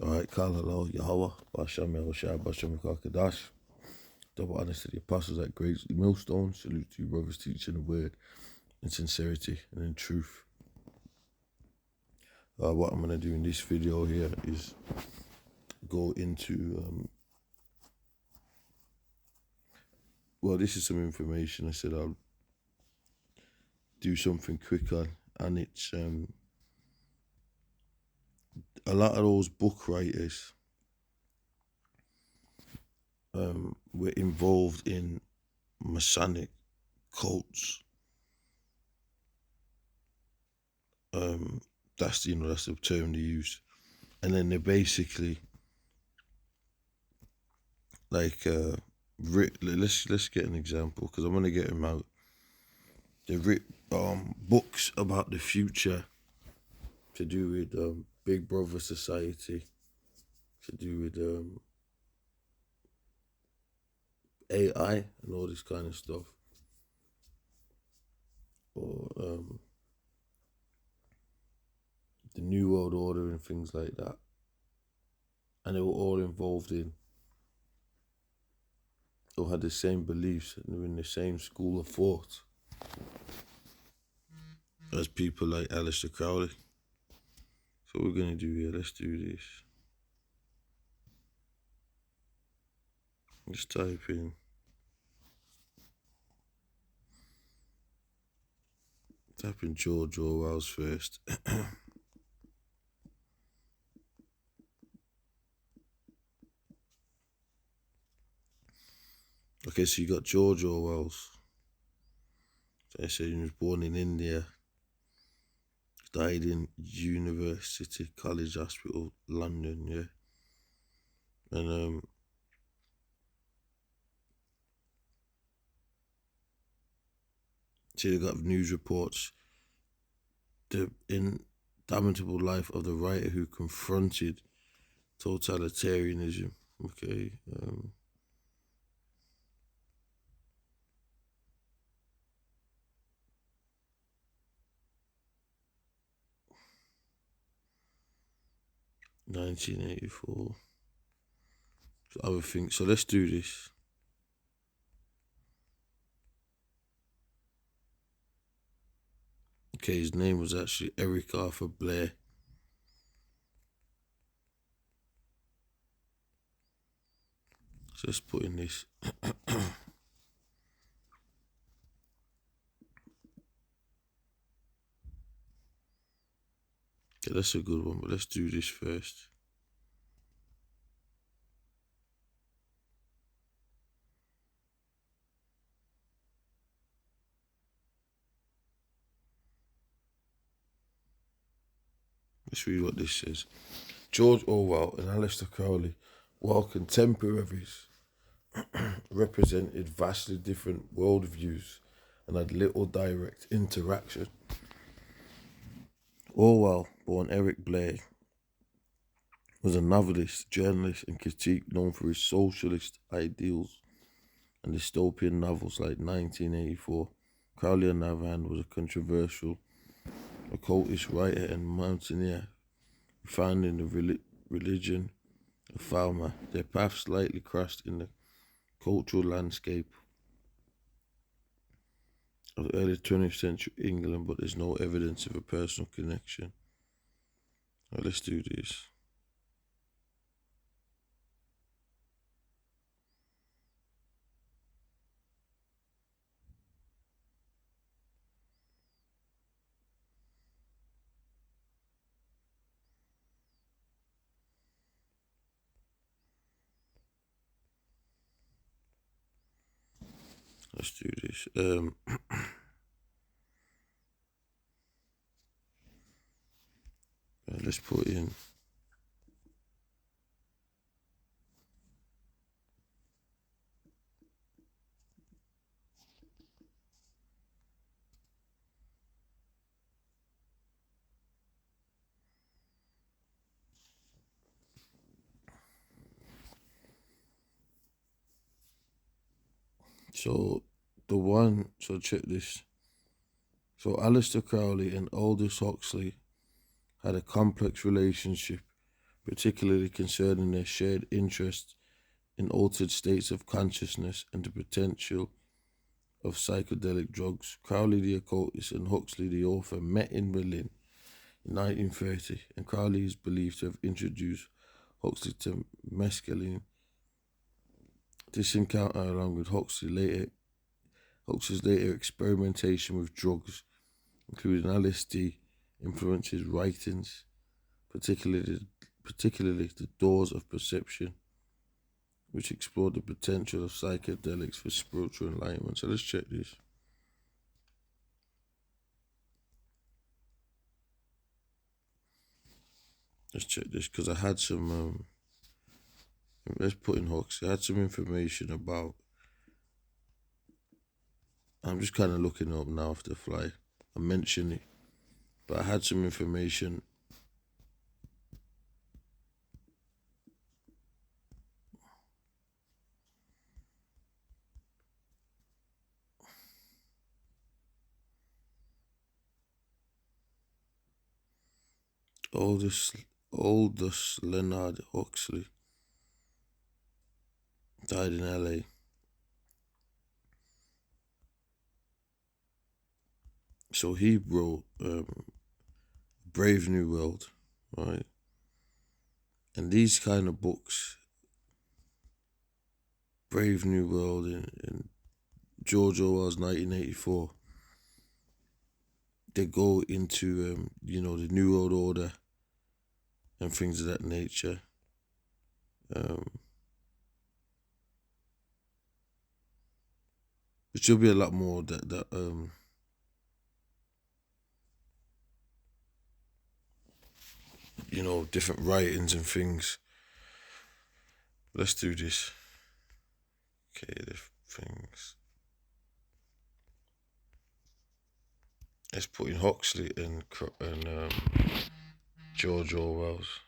Alright, Kala Yahweh, Basham Yahushua, Basham Kakadash. Double honest to the apostles at great millstone. Salute to you, brothers, teaching the word in sincerity and in truth. What I'm going to do in this video here is go into, this is some information I said I'll do something quick on, and it's a lot of those book writers were involved in Masonic cults. That's the term they use, and then they basically let's get an example, because I'm gonna get them out. They writ books about the future, to do with Big Brother society, to do with AI and all this kind of stuff, or the New World Order and things like that. And they were all involved in, or had the same beliefs, and they were in the same school of thought as people like Aleister Crowley. So what we're gonna do here, let's do this. Let's type in George Orwells first. Okay, so you got George Orwells. So I said he was born in India, died in University College Hospital, London, yeah. And so you got news reports, the indomitable life of the writer who confronted totalitarianism. Okay. 1984. So I would think, so let's do this. Okay, his name was actually Eric Arthur Blair. So let's put in this. Okay, that's a good one, but let's do this first. Let's read what this says. George Orwell and Aleister Crowley, while contemporaries, represented vastly different worldviews and had little direct interaction. Orwell, born Eric Blair, was a novelist, journalist, and critic known for his socialist ideals and dystopian novels like 1984. Crowley, on the other hand, was a controversial occultist writer and mountaineer found in the religion of Falmer. Their paths slightly crossed in the cultural landscape of the early 20th century England, but there's no evidence of a personal connection. Right, let's do this. Let's do this. Let's put in. So check this. So Aleister Crowley and Aldous Huxley had a complex relationship particularly concerning their shared interest in altered states of consciousness and the potential of psychedelic drugs. Crowley the occultist and Huxley the author met in Berlin in 1930, and Crowley is believed to have introduced Huxley to mescaline. This encounter, along with Huxley's later experimentation with drugs, including LSD, influences writings, particularly The Doors of Perception, which explored the potential of psychedelics for spiritual enlightenment. So let's check this. Let's check this because I had some. Let's put in Huxley. I had some information about. I'm just kind of looking up now off the fly. I mentioned it, but I had some information. Aldous Leonard Huxley died in LA. So he wrote Brave New World, right? And these kind of books, Brave New World and George Orwell's 1984, they go into, the New World Order and things of that nature. Which will be a lot more that different writings and things. Let's do this. Okay, the things. Let's put in Huxley and George Orwell's.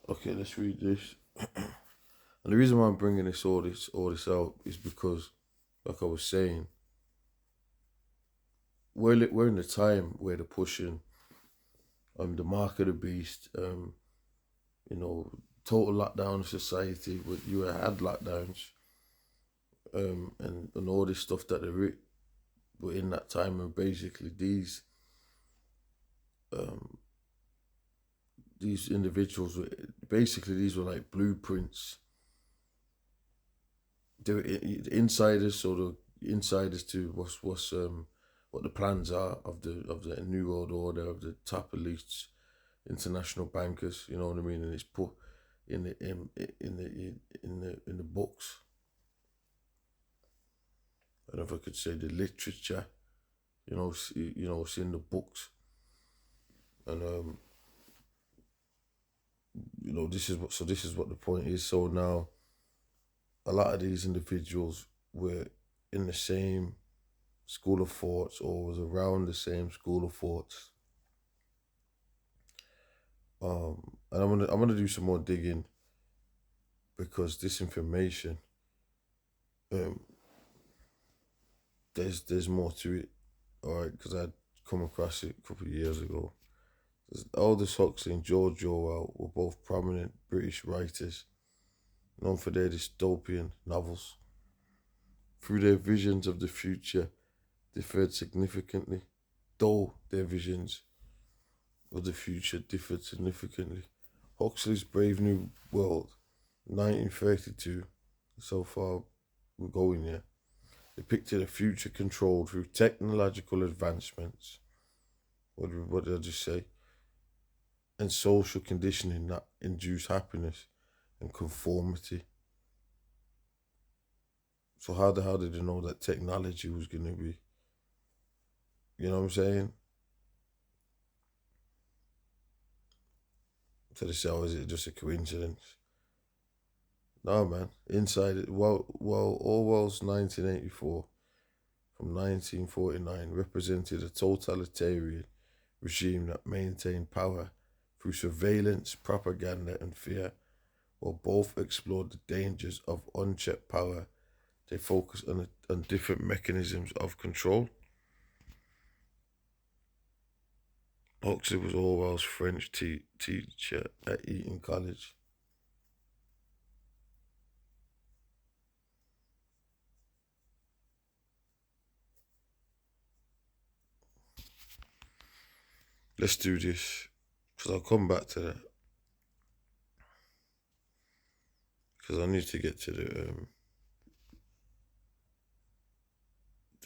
Okay, let's read this. And the reason why I'm bringing all this out is because, like I was saying, we're in the time where they're pushing the mark of the beast, total lockdown of society. You had lockdowns, and all this stuff that they were in that time, and basically these individuals these were like blueprints. They were insiders, sort of insiders to what the plans are of the New World Order, of the top elites, international bankers. You know what I mean? And it's put in the books. I don't know if I could say the literature. It's in the books, and this is what the point is. So now, a lot of these individuals were in the same school of thoughts, or was around the same school of thoughts. And I'm gonna do some more digging, because this information, there's more to it. All right, because I'd come across it a couple of years ago. Aldous Huxley and George Orwell were both prominent British writers, known for their dystopian novels. Through their visions of the future differed significantly, though their visions of the future differed significantly. Huxley's Brave New World, 1932, so far we're going here, depicted a future controlled through technological advancements. What did I just say? And social conditioning that induce happiness and conformity. So how the hell did they know that technology was going to be? You know what I'm saying? So they say, is it just a coincidence? No, man. Inside it, Orwell's 1984 from 1949 represented a totalitarian regime that maintained power through surveillance, propaganda, and fear, while both explore the dangers of unchecked power. They focus on different mechanisms of control. Huxley was Orwell's French teacher at Eton College. Let's do this, because I'll come back to that. Because I need to get to the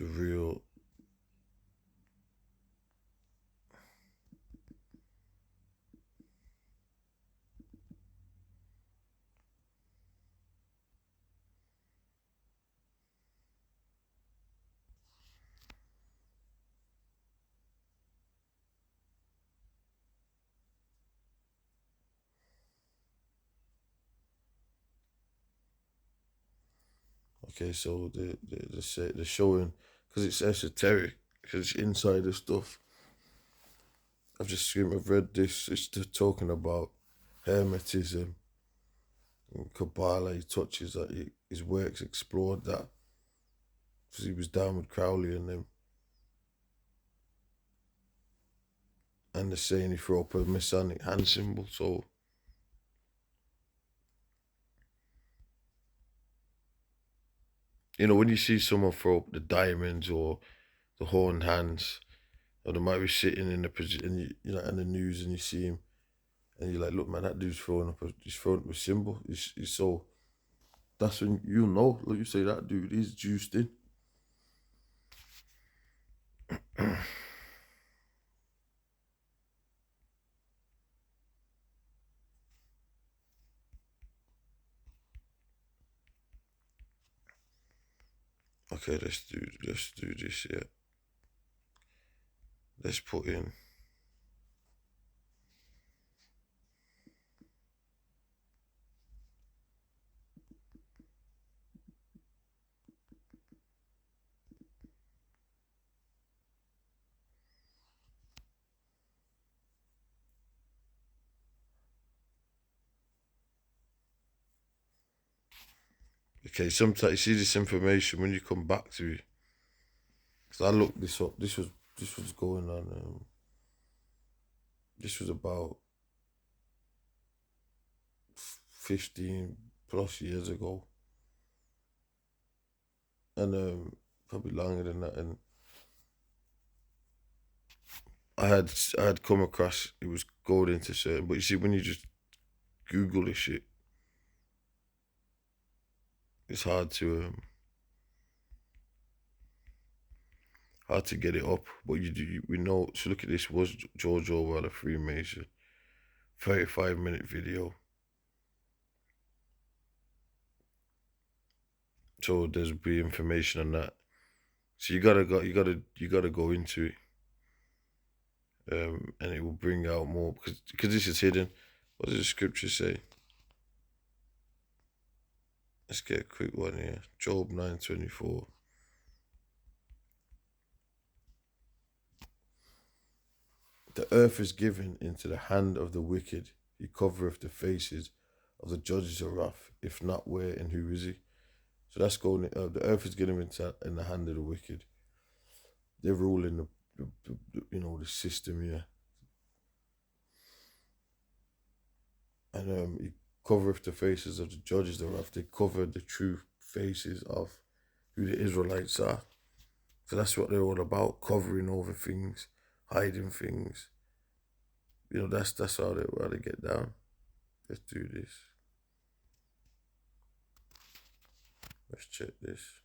real. Okay, so the showing, because it's esoteric, because it's insider stuff. I've read this. It's talking about Hermetism and Kabbalah. He touches that. His works explored that, because he was down with Crowley and them. And they're saying he threw up a Masonic hand symbol. So, when you see someone throw up the diamonds or the horned hands, or they might be sitting in the position, in the news, and you see him, and you're like, look, man, that dude's he's throwing up a symbol. He's so, that's when you know, like you say, that dude is juiced in. Okay, let's do this, yeah. Let's put in. Okay, sometimes you see this information when you come back to it. Because I looked this up. This was going on. This was about 15 plus years ago, and probably longer than that. And I had come across it was going into certain, but you see when you just Google this shit, it's hard to get it up. But we know. So look at this. Was George Orwell a Freemason? 35-minute video. So there's be information on that. So you gotta go into it, and it will bring out more, because this is hidden. What does the scripture say? Let's get a quick one here. Job 9:24. The earth is given into the hand of the wicked. He covereth the faces of the judges of wrath. If not, where and who is he? So that's going. The earth is given into in the hand of the wicked. They're ruling the system here, and he covereth the faces of the judges of wrath. They cover the true faces of who the Israelites are. So that's what they're all about: covering over things, hiding things. That's how they get down. Let's do this. Let's check this.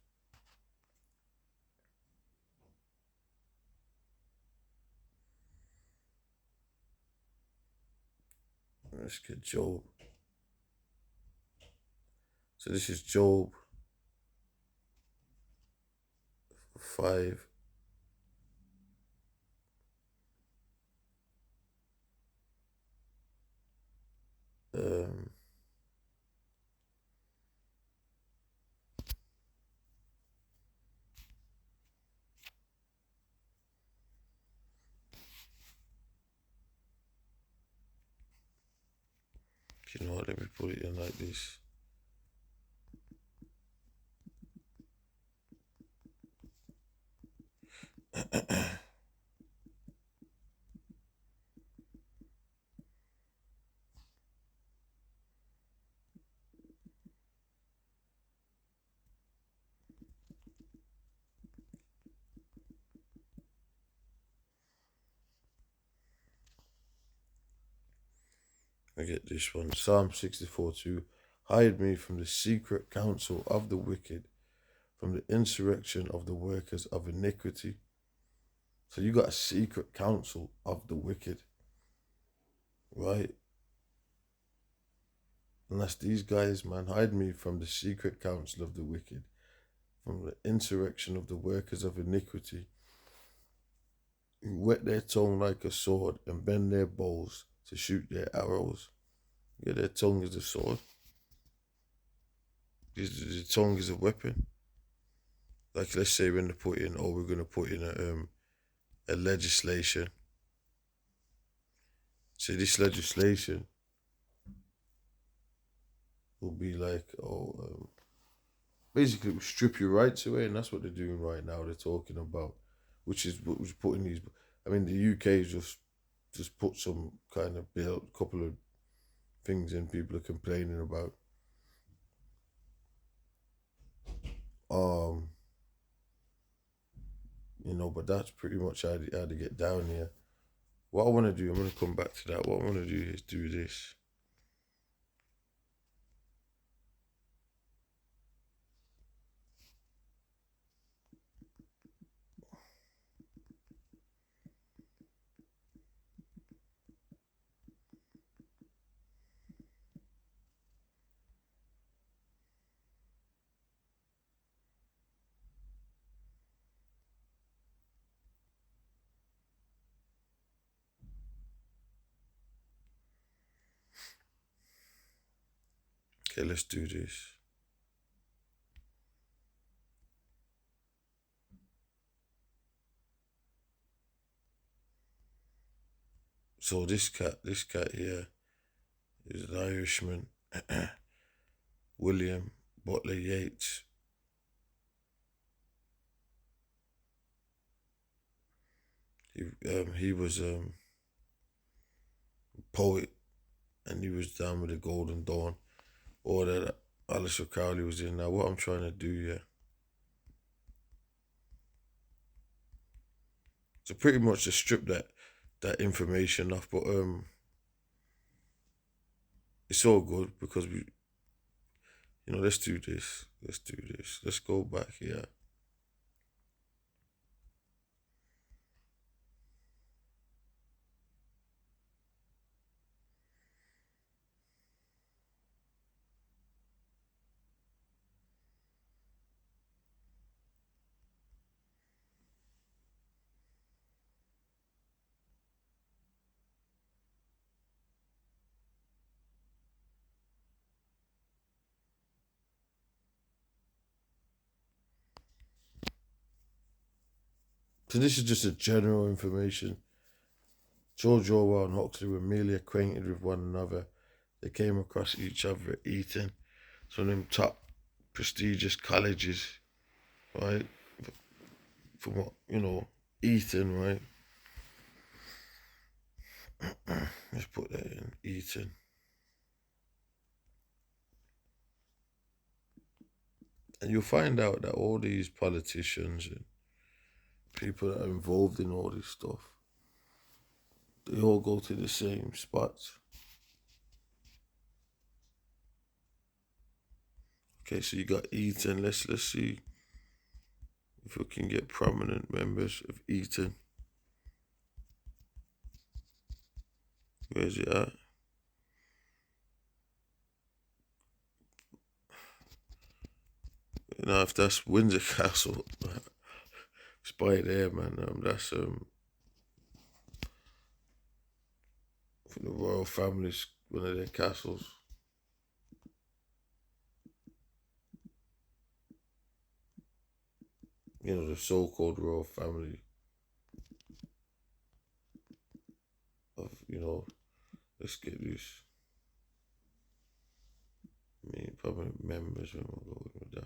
Let's get Job. So this is Job 5. Um, You know what? Let me put it in like this. I get this one. Psalm 64:2. Hide me from the secret counsel of the wicked, from the insurrection of the workers of iniquity. So you got a secret counsel of the wicked, right? And that's these guys, man. Hide me from the secret counsel of the wicked, from the insurrection of the workers of iniquity, who whet their tongue like a sword and bend their bows to shoot their arrows. Yeah, their tongue is a sword. The tongue is a weapon. Like, let's say we're gonna put in a legislation. So this legislation will be like, basically will strip your rights away, and that's what they're doing right now. They're talking about, which is putting these. I mean, the UK just put some kind of bill, couple of things in. People are complaining about. Um, but that's pretty much how to get down here. What I want to do, I'm gonna come back to that. What I want to do is do this. Okay, let's do this. So this cat here is an Irishman, William Butler Yeats. He was a poet, and he was down with the Golden Dawn, or that Alistair Crowley was in. Now, what I'm trying to do here, so pretty much to strip that information off, but it's all good because let's do this. Let's do this. Let's go back here. So this is just a general information. George Orwell and Huxley were merely acquainted with one another. They came across each other at Eton, some of them top prestigious colleges, right? From what, Eton, right? Let's put that in, Eton. And you'll find out that all these politicians and people that are involved in all this stuff, they all go to the same spots. Okay, so you got Eton. Let's see if we can get prominent members of Eton. Where's it at? If that's Windsor Castle, it's by there, man. That's for the royal families, one of their castles. The so-called royal family of, let's get this. family members when we'll go with that.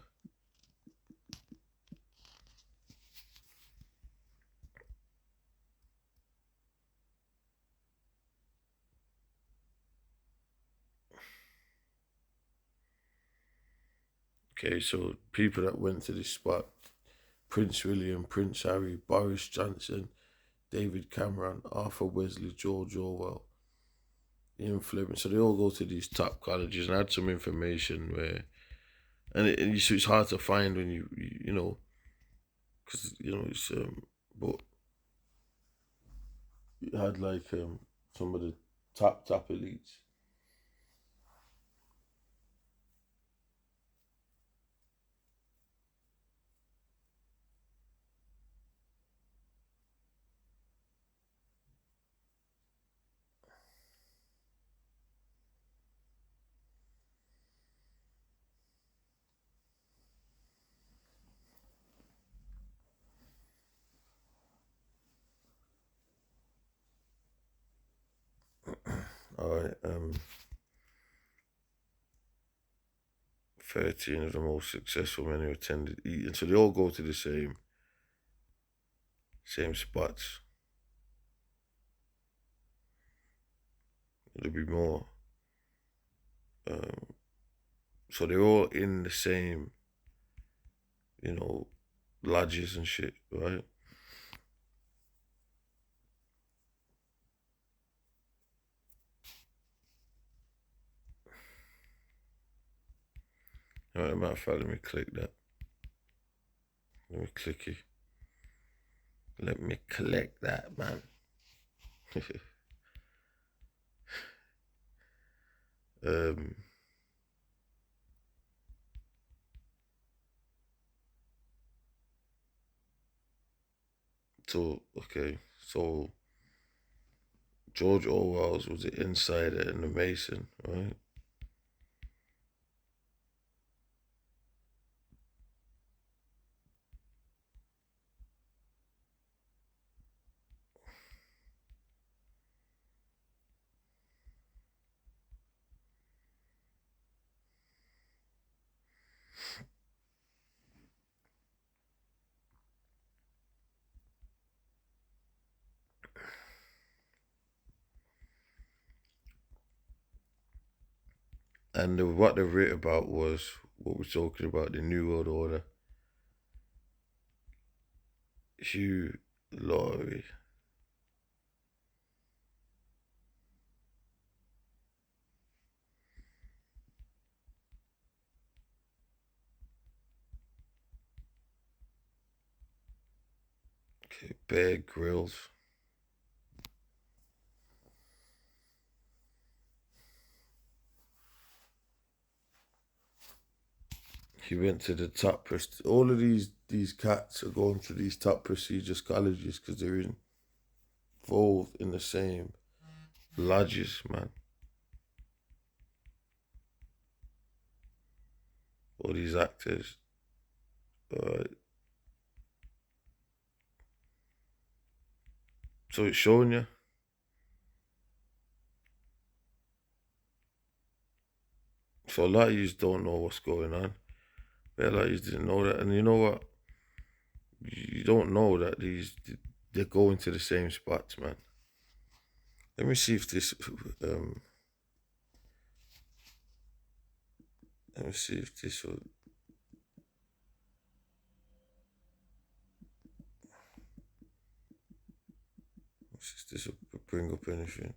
Okay, so people that went to this spot: Prince William, Prince Harry, Boris Johnson, David Cameron, Arthur Wesley, George Orwell, Ian Fleming. So they all go to these top colleges, and I had some information where, so it's hard to find when you know, because it's but it had like some of the top elites. All right, 13 of the most successful men who attended Eton. So they all go to the same spots. There'll be more. Um, so they're all in the same, you know, lodges and shit, right? All right, matter of fact, let me click that. Let me click it. Let me click that, man. um, okay, so George Orwell's was the insider and the Mason, right? And what they wrote about was what we're talking about, the New World Order. Hugh Laurie. Okay, Bear Grylls. He went to the top. All of these cats are going to these top prestigious colleges because they're involved in the same lodges, man. All these actors. Alright. So it's showing you. So a lot of you don't know what's going on. But a lot of you didn't know that. And you know what? You don't know that they're going to the same spots, man. Let me see if this let me see if this will this will bring up anything.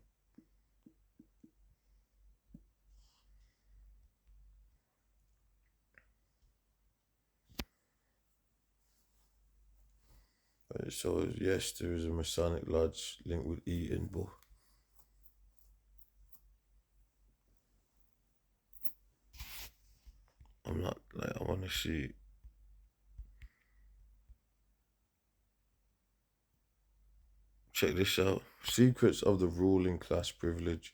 So yes, there is a Masonic lodge linked with Eton, but I'm not like I want to see. Check this out. Secrets of the ruling class privilege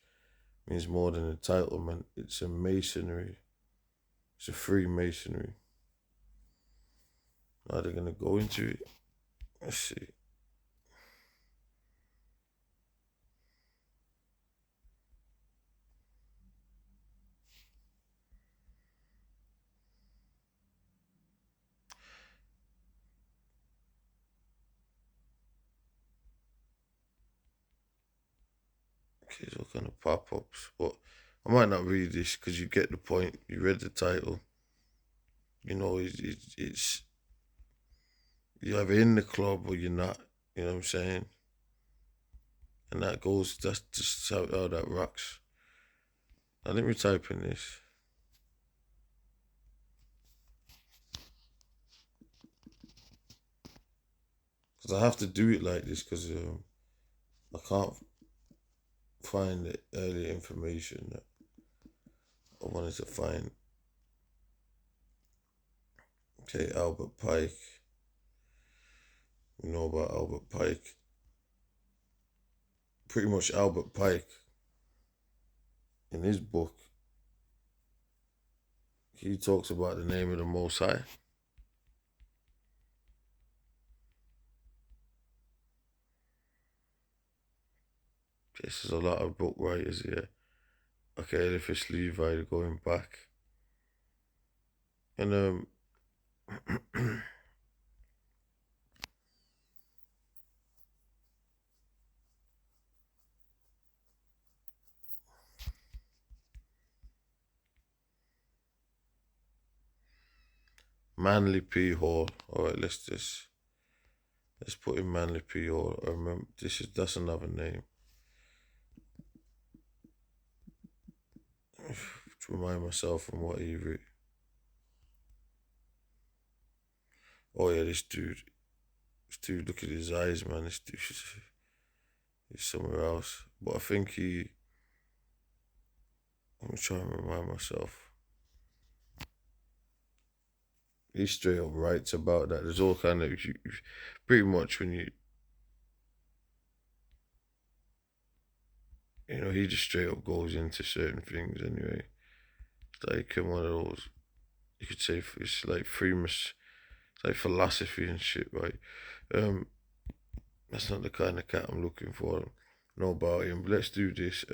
means more than entitlement. It's a masonry. It's a Freemasonry. Now they're gonna go into it. Let's see. Okay, so kind of pop-ups, but I might not read this because you get the point. You read the title. You know, it's you're either in the club or you're not. You know what I'm saying? And that's just how that rocks. Now let me type in this. Because I have to do it like this because I can't find the earlier information that I wanted to find. Okay, Albert Pike. You know about Albert Pike. Pretty much Albert Pike, in his book, he talks about the name of the Most High. This is a lot of book writers here. Okay, Eliphas Levi going back. And Manly P Hall. Alright, let's put in Manly P Hall. I remember that's another name. To remind myself from what he wrote. Oh yeah, this dude, look at his eyes, man. This dude, he's somewhere else. But I think I'm trying to remind myself. He straight up writes about that. There's all kind of, pretty much when he just straight up goes into certain things anyway. It's like one of those, you could say it's like it's like philosophy and shit, right? That's not the kind of cat I'm looking for. Know about him. But let's do this.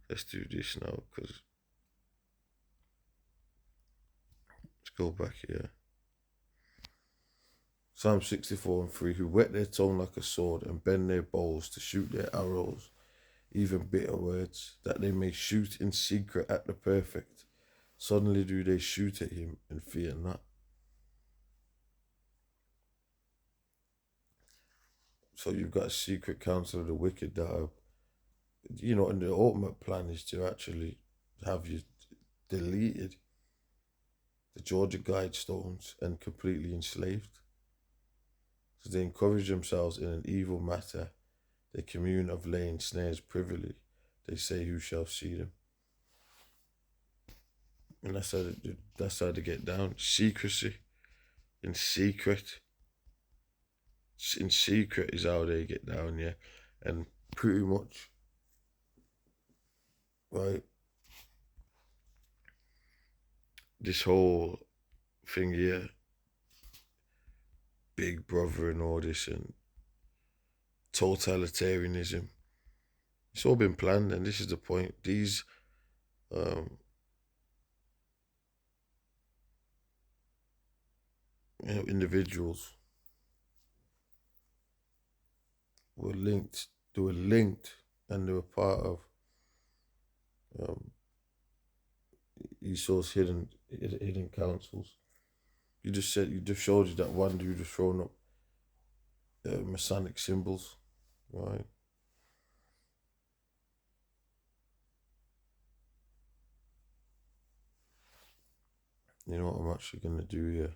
Let's do this now, because let's go back here. Psalm 64:3, who whet their tongue like a sword and bend their bows to shoot their arrows, even bitter words, that they may shoot in secret at the perfect. Suddenly do they shoot at him and fear not. So you've got a secret counsel of the wicked that are, and the ultimate plan is to actually have you deleted, the Georgia Guidestones, and completely enslaved. So they encourage themselves in an evil matter. They commune of laying snares privily. They say, who shall see them? And that's how they get down. Secrecy. In secret. In secret is how they get down, yeah. And pretty much, right, this whole thing here, Big Brother and all this, and totalitarianism, it's all been planned, and this is the point. These individuals were linked. They were linked, and they were part of Esau's hidden councils. You just showed you that one dude was throwing up Masonic symbols, right? You know what I'm actually gonna do here?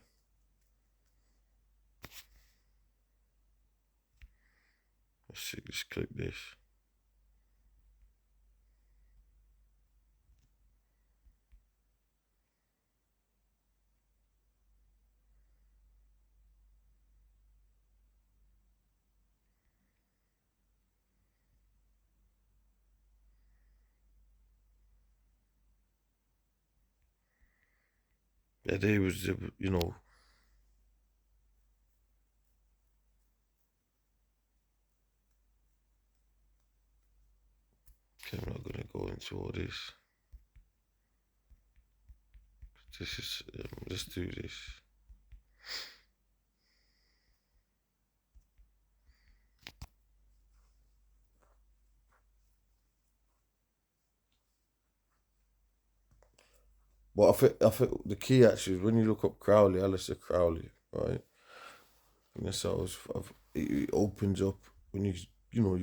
Let's see, just click this. That day was, okay, I'm not gonna go into all this. This is, let's do this. But I think the key actually is when you look up Crowley, Alistair Crowley, right? And that's how it opens up when you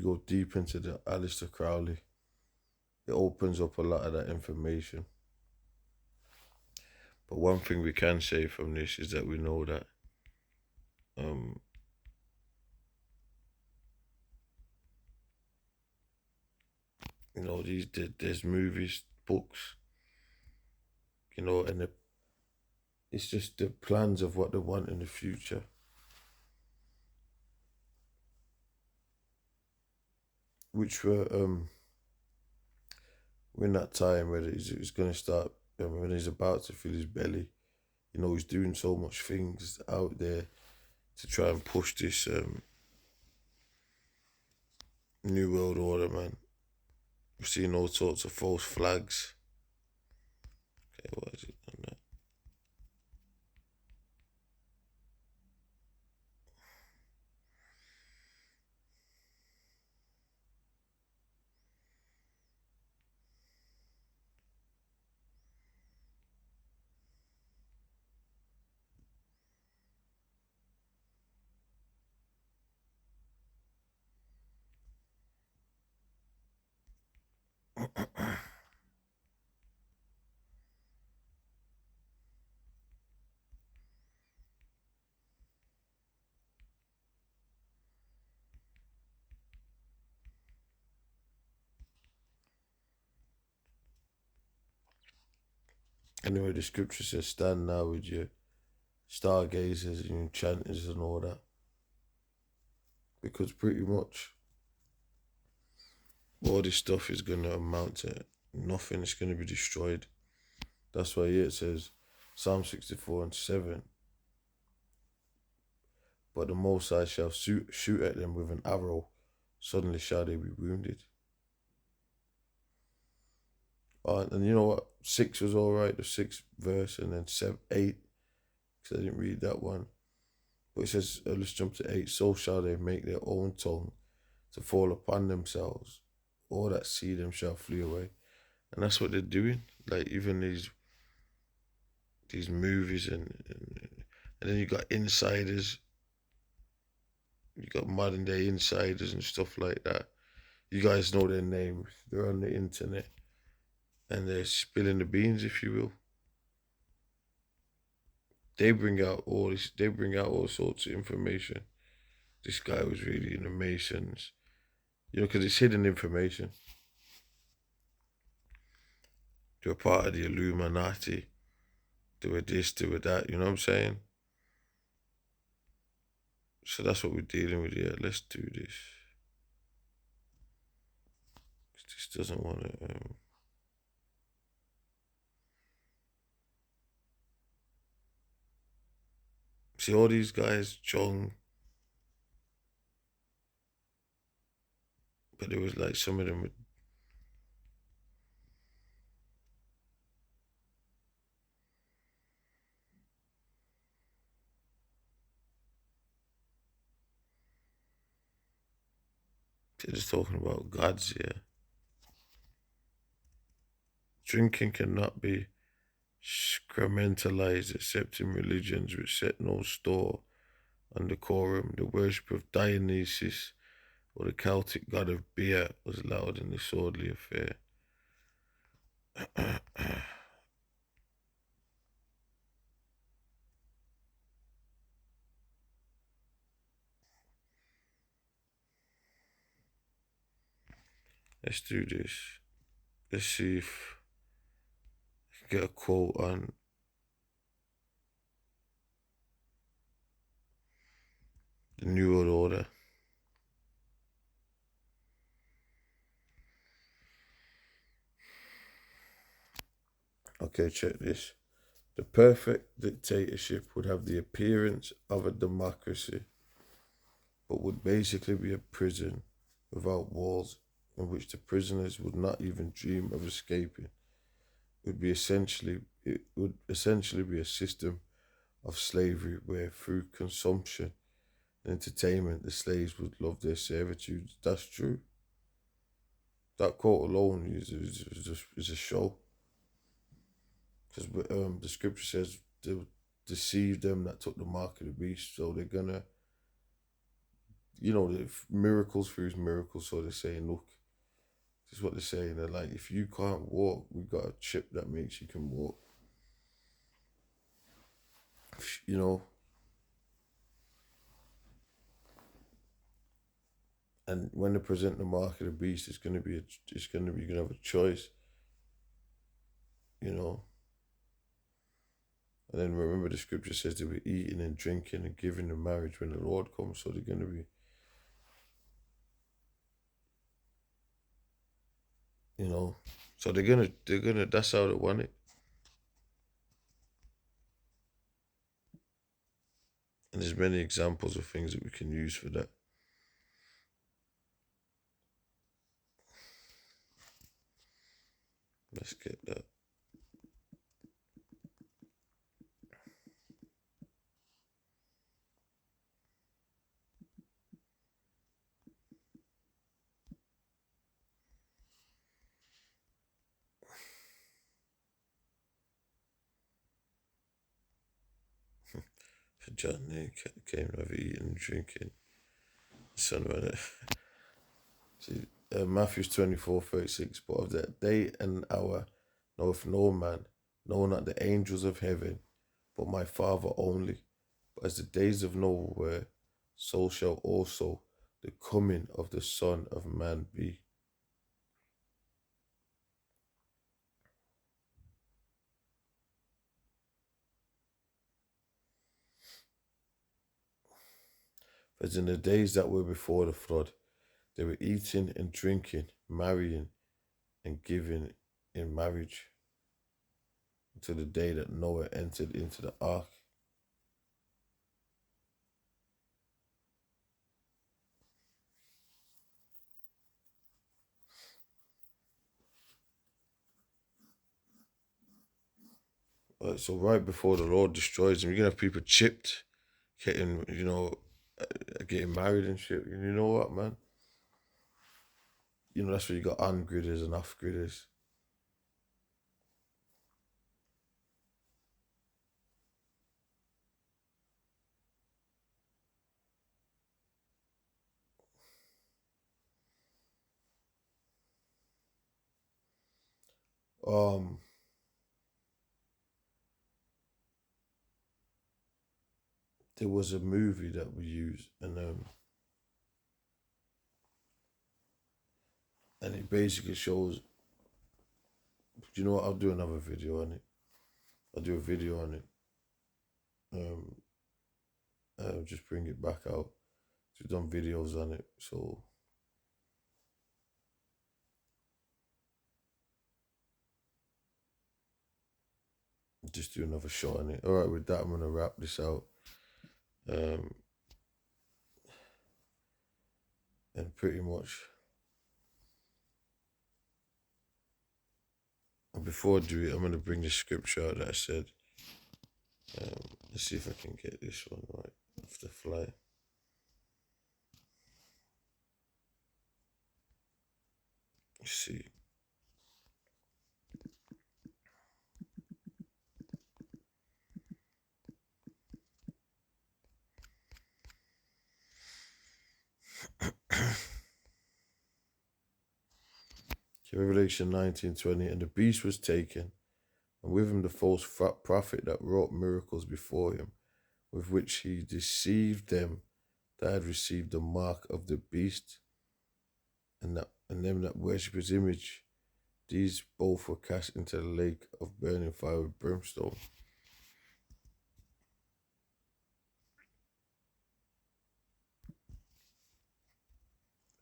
go deep into the Alistair Crowley. It opens up a lot of that information. But one thing we can say from this is that we know that um there's movies, books, and it's just the plans of what they want in the future, which were in that time where he's going to start when he's about to fill his belly. He's doing so much things out there to try and push this new world order, man. We've seen all sorts of false flags. Okay, what is it? Anyway, the scripture says, "Stand now with your stargazers and your enchanters and all that," because pretty much all this stuff is going to amount to nothing. It's going to be destroyed. That's why here it says, Psalm 64:7. But the Most High shall shoot at them with an arrow. Suddenly shall they be wounded. And you know what? 6 was all right, the 6th verse, and then 8, because I didn't read that one. But it says, let's jump to 8. So shall they make their own tongue to fall upon themselves. All that see them shall flee away. And that's what they're doing. Like even these movies and then you got insiders. You got modern day insiders and stuff like that. You guys know their names. They're on the internet. And they're spilling the beans, if you will. They bring out all this. They bring out all sorts of information. This guy was really in the Masons, because it's hidden information. They were part of the Illuminati. They were this, they were that. You know what I'm saying? So that's what we're dealing with here. Let's do this. This doesn't want to. See all these guys, Chung, but it was like some of them. They're just talking about gods here. Drinking cannot be sacramentalized except in religions which set no store on decorum. The worship of Dionysus or the Celtic god of beer was allowed in the disorderly affair. Let's do this. Let's see if I can get a quote on the New World Order. Okay, check this. The perfect dictatorship would have the appearance of a democracy, but would basically be a prison without walls, in which the prisoners would not even dream of escaping. It would essentially be a system of slavery where through consumption and entertainment the slaves would love their servitude. That's true. That quote alone is a show. because the scripture says they deceive them that took the mark of the beast. So they're gonna, the miracles for his miracles. So they're saying, look, this is what they're saying. They're like, if you can't walk, we've got a chip that makes you can walk. You know, and when they present the mark of the beast, you're gonna have a choice. You know, and then remember the scripture says they were eating and drinking and giving in marriage when the Lord comes. So they're gonna be, so they're gonna. That's how they want it. And there's many examples of things that we can use for that. Let's get that. For John, they came over eating and drinking. Son of a. See, Matthew 24:36. But of that day and hour knoweth no man, no, not the angels of heaven, but my Father only. But as the days of Noah were, so shall also the coming of the Son of Man be. As in the days that were before the flood, they were eating and drinking, marrying and giving in marriage until the day that Noah entered into the ark. So right before the Lord destroys them, you're gonna have people chipped, getting married and shit. You know what, man? That's where you got on-gridders and off-gridders. Um, there was a movie that we used, and it basically shows. You know what? I'll do another video on it. I'll do a video on it. Um, just bring it back out. We've done videos on it, so just do another shot on it. All right, with that, I'm gonna wrap this out. And pretty much, before I do it, I'm gonna bring the scripture out that I said. Let's see if I can get this one right off the fly. Let's see. Revelation 19:20, and the beast was taken, and with him the false prophet that wrought miracles before him, with which he deceived them that had received the mark of the beast, and them that worship his image. These both were cast into the lake of burning fire with brimstone.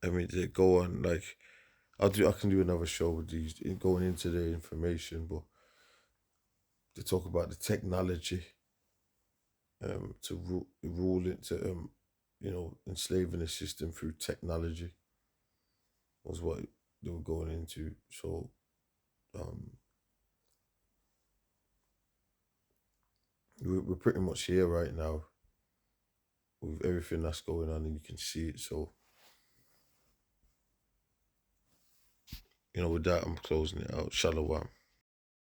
I mean, they go on like I can do another show with these going into the information, but they talk about the technology to rule it to enslaving the system through technology was what they were going into. So we're pretty much here right now with everything that's going on, and you can see it. So with that, I'm closing it out. Shalom.